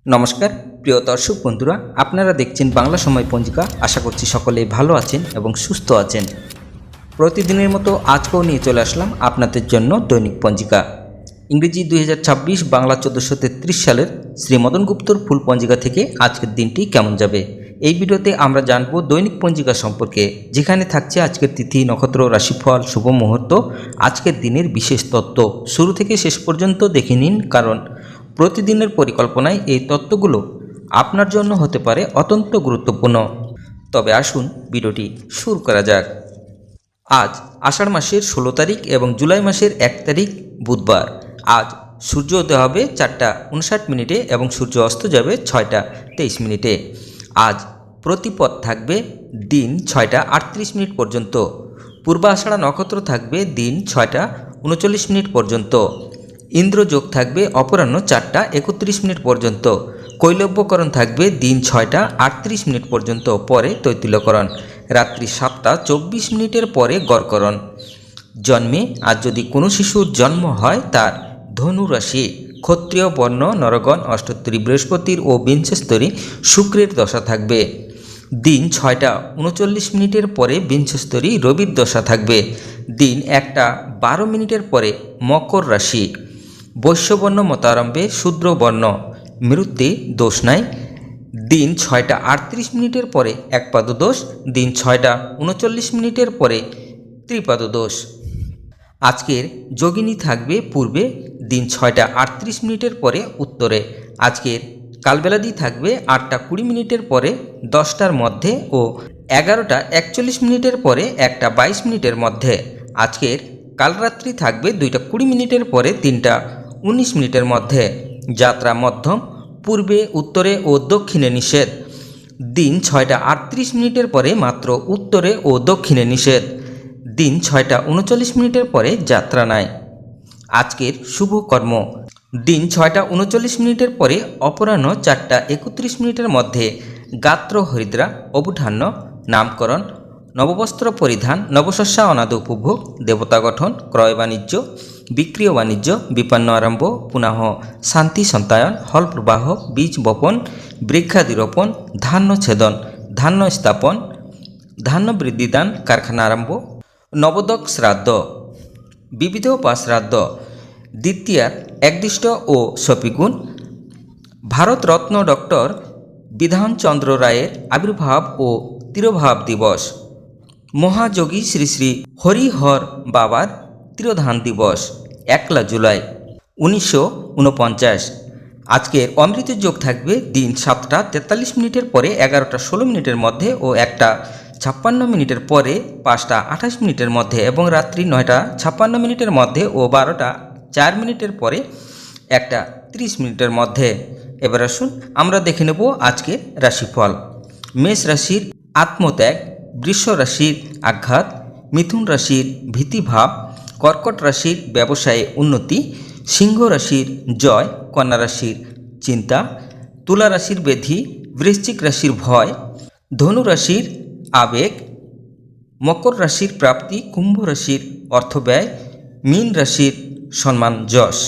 নমস্কার প্রিয় দর্শক বন্ধুরা, আপনারা দেখছেন বাংলা সময় পঞ্জিকা। আশা করছি সকলে ভালো আছেন এবং সুস্থ আছেন। প্রতিদিনের মতো আজকেও নিয়ে চলে আসলাম আপনাদের জন্য দৈনিক পঞ্জিকা। ইংরেজি 2026, বাংলা 1433 সালের শ্রী মদন গুপ্তর ফুল পঞ্জিকা থেকে আজকের দিনটি কেমন যাবে, এই ভিডিওতে আমরা জানব দৈনিক পঞ্জিকা সম্পর্কে, যেখানে থাকছে আজকের তিথি, নক্ষত্র, রাশিফল, শুভ মুহূর্ত, আজকের দিনের বিশেষ তত্ত্ব। শুরু থেকে শেষ পর্যন্ত দেখে নিন, কারণ প্রতিদিনের পরিকল্পনায় এই তত্ত্বগুলো আপনার জন্য হতে পারে অত্যন্ত গুরুত্বপূর্ণ। তবে আসুন ভিডিওটি শুরু করা যাক। আজ আষাঢ় মাসের 16 তারিখ এবং জুলাই মাসের 1 তারিখ বুধবার। আজ সূর্য উদয় হবে 4:59 এবং সূর্য অস্ত যাবে 6:23। আজ প্রতিপদ থাকবে দিন 6:38 পর্যন্ত। পূর্বাষাঢ়া নক্ষত্র থাকবে দিন 6:39 পর্যন্ত। ইন্দ্রযোগ থাকবে অপরাহ্ন 4:31 পর্যন্ত। কৈলব্যকরণ থাকবে দিন 6:38 পর্যন্ত, পরে তৈতিল্যকরণ রাত্রি 7:24 পরে গড়করণ। জন্মে আজ যদি কোনো শিশুর জন্ম হয়, তার ধনু রাশি, ক্ষত্রিয় বর্ণ, নরগণ, অষ্টোত্তরী বৃহস্পতির ও বিংশস্তরী শুক্রের দশা থাকবে। দিন 6:39 পরে বিংশস্তরী রবির দশা থাকবে। দিন 1:12 পরে মকর রাশি। বৈশ্যবর্ণ মতারম্ভে শূদ্রবর্ণ, মৃত্যু দোষ নাই। দিন 6:38 পরে একপাদ দোষ। দিন 6:39 পরে ত্রিপাদ দোষ। আজকের যোগিনী থাকবে পূর্বে, দিন 6:38 পরে উত্তরে। আজকের কালবেলাদি থাকবে 8:20 পরে 10টার মধ্যে ও 11:41 পরে 1:22 মধ্যে। আজকের কালরাত্রি থাকবে 2:20 পরে 3:19 মধ্যে। যাত্রা মধ্যম, পূর্বে, উত্তরে ও দক্ষিণে নিষেধ। দিন 6:38 পরে মাত্র উত্তরে ও দক্ষিণে নিষেধ। দিন 6:39 পরে যাত্রা নাই। আজকের শুভ কর্ম, দিন 6:39 পরে অপরাহ্ন 4:31 মধ্যে গাত্র হরিদ্রা, অবধান্য, নামকরণ, নববস্ত্র পরিধান, নবশস্যা অনাদ উপভোগ, দেবতা গঠন, ক্রয় বাণিজ্য, বিক্রিয় বাণিজ্য, বিপন্ন আরম্ভ, পুনঃ শান্তি সন্তায়ন, হল প্রবাহ, বীজ বপন, বৃক্ষাদি রোপণ, ধান্য ছেদন, ধান্য স্থাপন, ধান্য বৃদ্ধিদান, কারখানা আরম্ভ, নবদক শ্রাদ্ধ, বিবিধ বা শ্রাদ্ধ, দ্বিতীয়ার একদিষ্ট ও শপিগুণ, ভারতরত্ন ডক্টর বিধানচন্দ্র রায়ের আবির্ভাব ও তিরোভাব দিবস, মহাযোগী শ্রী শ্রী হরিহর বাবার তিরোধান দিবস 1 জুলাই 1949। আজকের অমৃত যোগ থাকবে দিন 7:43 পরে 11:16 মধ্যে ও 1:56 পরে 5:28 মধ্যে এবং রাত্রি 9:56 মধ্যে ও 12:04 পরে 1:30 মধ্যে। এবার আসুন আমরা দেখে নেব আজকের রাশিফল। মেষ রাশির আত্মত্যাগ, বৃষ রাশির আঘাত, মিথুন রাশির ভীতিভাব, কর্কট রাশির ব্যবসায়ে উন্নতি, সিংহ রাশির জয়, কন্যা রাশির চিন্তা, তুলা রাশির ব্যাধি, বৃশ্চিক রাশির ভয়, ধনু রাশির আবেগ, মকর রাশির প্রাপ্তি, কুম্ভ রাশির অর্থব্যয়, মীন রাশির সম্মান যশ।